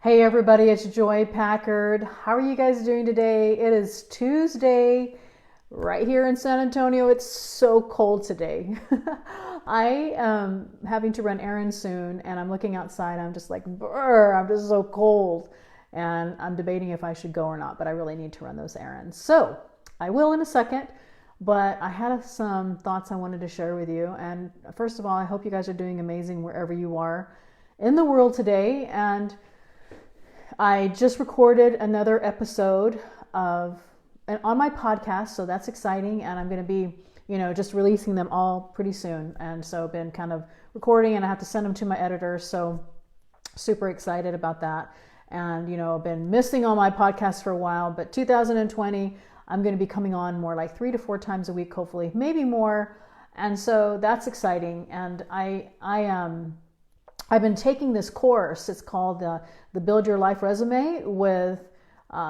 Hey everybody, it's Joy Packard. How are you guys doing today? It is Tuesday right here in San Antonio. It's so cold today. I am having to run errands soon and I'm looking outside. I'm just like, brr, I'm just so cold. And I'm debating if I should go or not, but I really need to run those errands. So I will in a second, but I had some thoughts I wanted to share with you. And first of all, I hope you guys are doing amazing wherever you are in the world today. And I just recorded another episode on my podcast, so that's exciting, and I'm going to be, just releasing them all pretty soon. And so I've been kind of recording, and I have to send them to my editor, so super excited about that. And I've been missing all my podcasts for a while, but 2020, I'm going to be coming on more like 3 to 4 times a week, hopefully, maybe more. And so that's exciting. And I've been taking this course. It's called the Build Your Life Resume with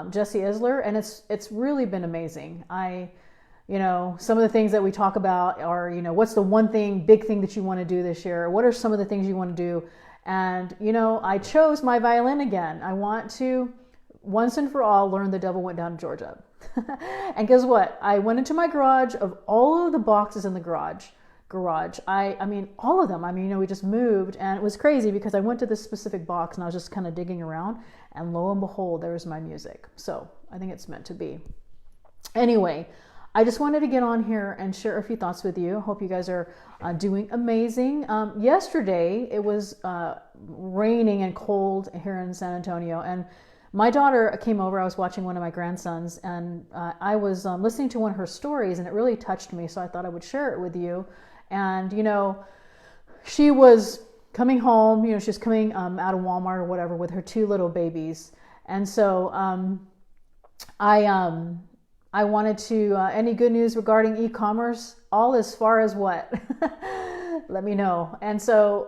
Jesse Isler, and it's really been amazing. Some of the things that we talk about are, what's the one big thing that you want to do this year? What are some of the things you want to do? And, I chose my violin again. I want to, once and for all, learn The Devil Went Down to Georgia. And guess what? I went into my garage. Of all of the boxes in the garage, I mean all of them. We just moved, and it was crazy because I went to this specific box and I was just kind of digging around, and lo and behold, there was my music. So I think it's meant to be. Anyway, I just wanted to get on here and share a few thoughts with you. Hope you guys are doing amazing. Yesterday it was raining and cold here in San Antonio, and my daughter came over. I was watching one of my grandsons, and I was listening to one of her stories, and it really touched me, so I thought I would share it with you. And, she was coming home, she's coming out of Walmart or whatever with her 2 little babies. And so I wanted to, any good news regarding e-commerce? All as far as what? Let me know. And so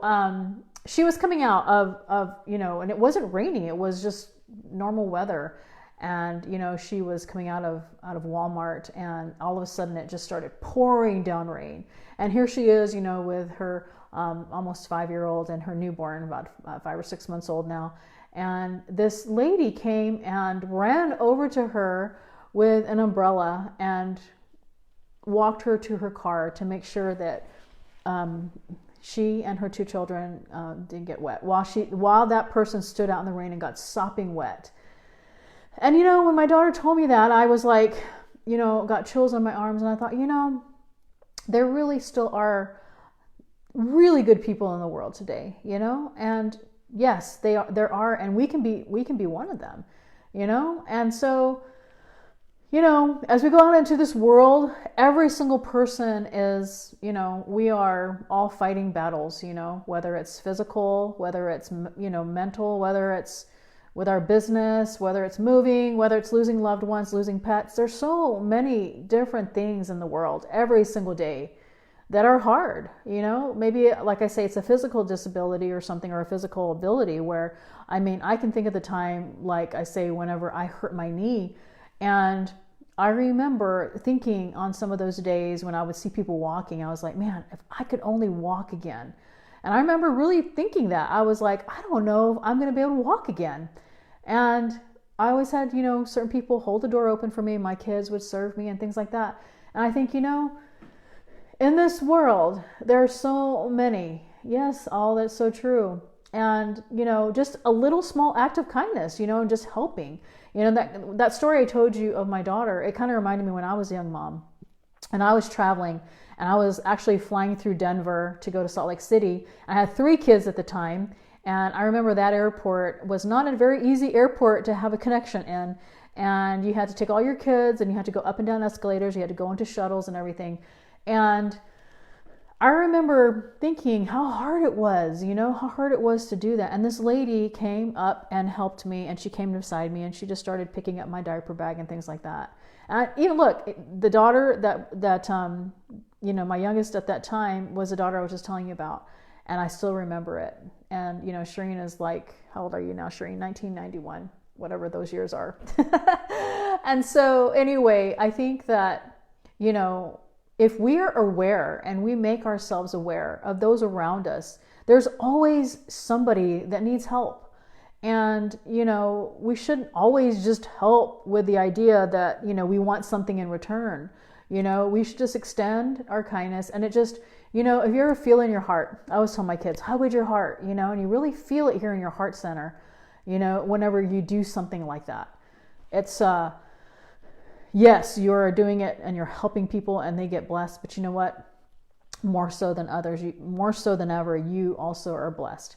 she was coming out of and it wasn't raining. It was just normal weather. And, she was coming out of Walmart, and all of a sudden it just started pouring down rain. And here she is, with her almost 5-year-old and her newborn, about 5 or 6 months old now. And this lady came and ran over to her with an umbrella and walked her to her car to make sure that she and her 2 children didn't get wet while that person stood out in the rain and got sopping wet. And, when my daughter told me that, I was like, got chills on my arms, and I thought, there really still are really good people in the world today, and yes, there are, and we can be one of them, and so, as we go out into this world, every single person is, we are all fighting battles, whether it's physical, whether it's, mental, whether it's with our business, whether it's moving, whether it's losing loved ones, losing pets. There's so many different things in the world every single day that are hard. Maybe, like I say, it's a physical disability or something, or a physical ability where, I can think of the time, like I say, whenever I hurt my knee, and I remember thinking on some of those days when I would see people walking, I was like, man, if I could only walk again. And I remember really thinking that. I was like, I don't know if I'm going to be able to walk again. And I always had, certain people hold the door open for me. My kids would serve me and things like that. And I think, in this world, there are so many. Yes, all that's so true. And, just a little small act of kindness, and just helping. That story I told you of my daughter, it kind of reminded me when I was a young mom. And I was traveling, and I was actually flying through Denver to go to Salt Lake City. I had 3 kids at the time. And I remember that airport was not a very easy airport to have a connection in. And you had to take all your kids, and you had to go up and down escalators. You had to go into shuttles and everything. And I remember thinking how hard it was, how hard it was to do that. And this lady came up and helped me, and she came beside me, and she just started picking up my diaper bag and things like that. And look, the daughter that my youngest at that time was the daughter I was just telling you about. And I still remember it. And, Shireen is like, how old are you now, Shireen? 1991, whatever those years are. And so anyway, I think that, if we are aware and we make ourselves aware of those around us, there's always somebody that needs help. And, we shouldn't always just help with the idea that, we want something in return. We should just extend our kindness. And it just, if you ever feel in your heart, I always tell my kids, hug with your heart, and you really feel it here in your heart center, whenever you do something like that. It's, yes, you're doing it and you're helping people and they get blessed, but you know what? More so than others, more so than ever, you also are blessed.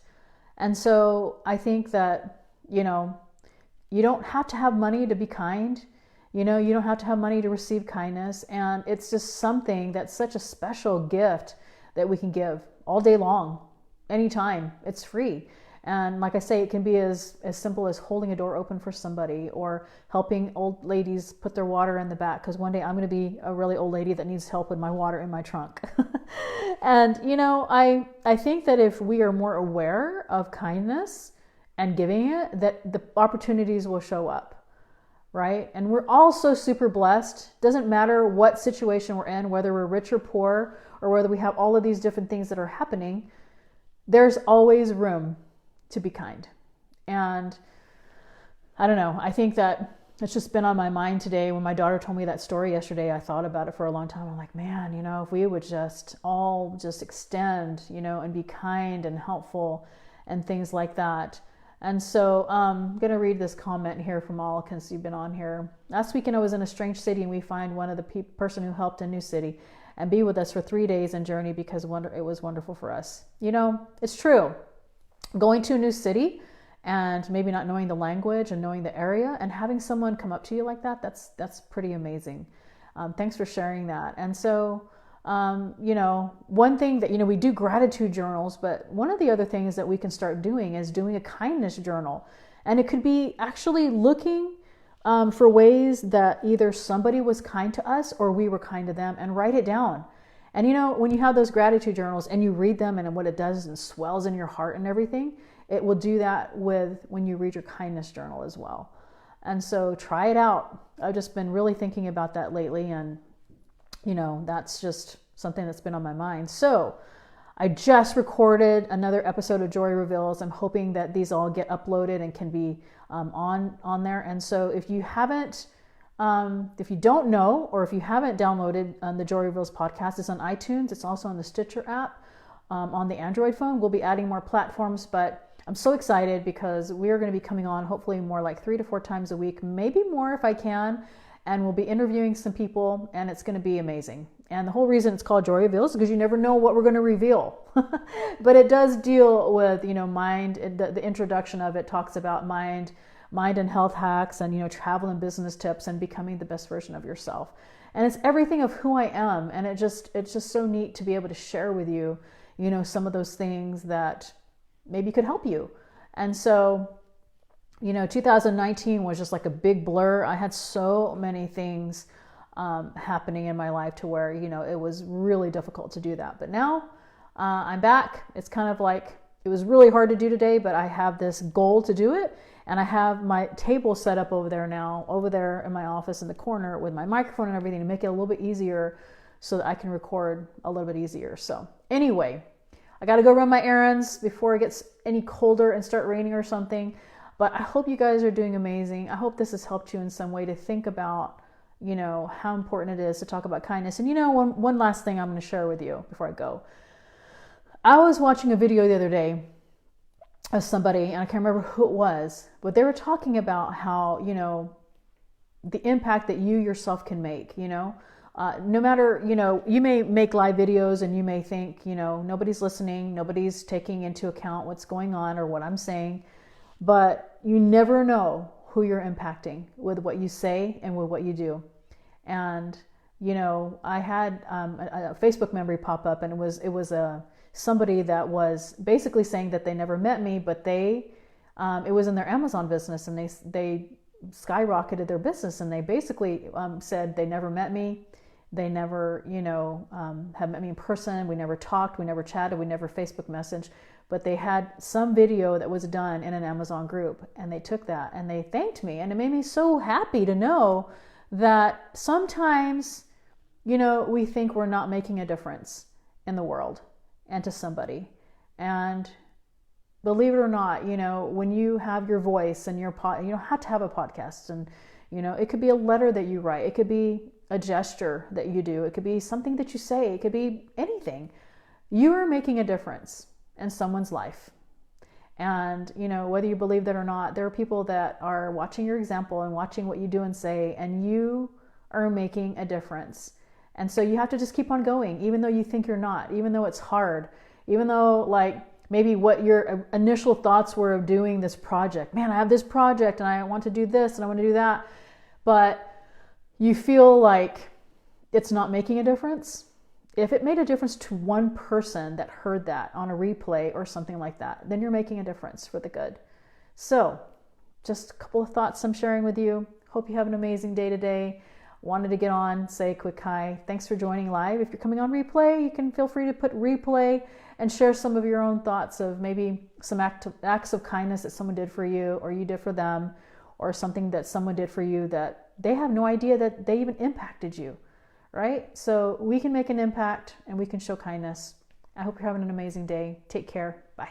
And so I think that, you don't have to have money to be kind. You don't have to have money to receive kindness. And it's just something that's such a special gift that we can give all day long, anytime. It's free. And like I say, it can be as simple as holding a door open for somebody, or helping old ladies put their water in the back, because one day I'm going to be a really old lady that needs help with my water in my trunk. And, I think that if we are more aware of kindness and giving it, that the opportunities will show up, right? And we're all so super blessed. Doesn't matter what situation we're in, whether we're rich or poor, or whether we have all of these different things that are happening, there's always room to be kind. And I don't know, I think that it's just been on my mind today. When my daughter told me that story yesterday, I thought about it for a long time. I'm like, man, if we would just all just extend, and be kind and helpful and things like that. And so I'm going to read this comment here from all, because you've been on here. Last weekend I was in a strange city, and we find one of the person who helped a new city and be with us for 3 days and journey, because it was wonderful for us. It's true. Going to a new city and maybe not knowing the language and knowing the area, and having someone come up to you like that, that's pretty amazing. Thanks for sharing that. And so, one thing that, we do gratitude journals, but one of the other things that we can start doing is doing a kindness journal. And it could be actually looking for ways that either somebody was kind to us or we were kind to them, and write it down. And when you have those gratitude journals and you read them, and what it does is it swells in your heart and everything, it will do that when you read your kindness journal as well. And so try it out. I've just been really thinking about that lately, and that's just something that's been on my mind. So I just recorded another episode of Joy Reveals. I'm hoping that these all get uploaded and can be on there. And so if you don't know, or if you haven't downloaded the Joy Reveals podcast, it's on iTunes. It's also on the Stitcher app on the Android phone. We'll be adding more platforms, but I'm so excited because we are going to be coming on hopefully more like 3 to 4 times a week, maybe more if I can. And we'll be interviewing some people, and it's going to be amazing. And the whole reason it's called Joy Reveals is because you never know what we're going to reveal. But it does deal with, mind. The introduction of it talks about mind and health hacks, and travel and business tips, and becoming the best version of yourself. And it's everything of who I am. And it's just so neat to be able to share with you, some of those things that maybe could help you. And so, 2019 was just like a big blur. I had so many things happening in my life to where, it was really difficult to do that. But now I'm back. It's kind of like, it was really hard to do today, but I have this goal to do it. And I have my table set up over there in my office in the corner with my microphone and everything to make it a little bit easier so that I can record a little bit easier. So anyway, I got to go run my errands before it gets any colder and start raining or something. But I hope you guys are doing amazing. I hope this has helped you in some way to think about, how important it is to talk about kindness. And one last thing I'm going to share with you before I go. I was watching a video the other day of somebody, and I can't remember who it was, but they were talking about how, the impact that you yourself can make, no matter, you may make live videos and you may think, nobody's listening, nobody's taking into account what's going on or what I'm saying, but you never know who you're impacting with what you say and with what you do. And, I had a Facebook memory pop up, and it was somebody that was basically saying that they never met me, but it was in their Amazon business, and they skyrocketed their business, and they basically said they never met me. They never, have met me in person. We never talked. We never chatted. We never Facebook messaged. But they had some video that was done in an Amazon group, and they took that and they thanked me. And it made me so happy to know that sometimes, we think we're not making a difference in the world and to somebody. And, believe it or not, when you have your voice and you don't have to have a podcast, and it could be a letter that you write, it could be a gesture that you do, it could be something that you say, it could be anything. You are making a difference in someone's life. And whether you believe that or not, there are people that are watching your example and watching what you do and say, and you are making a difference. And so you have to just keep on going, even though you think you're not, even though it's hard, even though maybe what your initial thoughts were of doing this project. Man, I have this project and I want to do this and I want to do that. But you feel like it's not making a difference. If it made a difference to one person that heard that on a replay or something like that, then you're making a difference for the good. So just a couple of thoughts I'm sharing with you. Hope you have an amazing day today. Wanted to get on, say a quick hi. Thanks for joining live. If you're coming on replay, you can feel free to put replay and share some of your own thoughts of maybe some acts of kindness that someone did for you or you did for them, or something that someone did for you that they have no idea that they even impacted you, right? So we can make an impact and we can show kindness. I hope you're having an amazing day. Take care. Bye.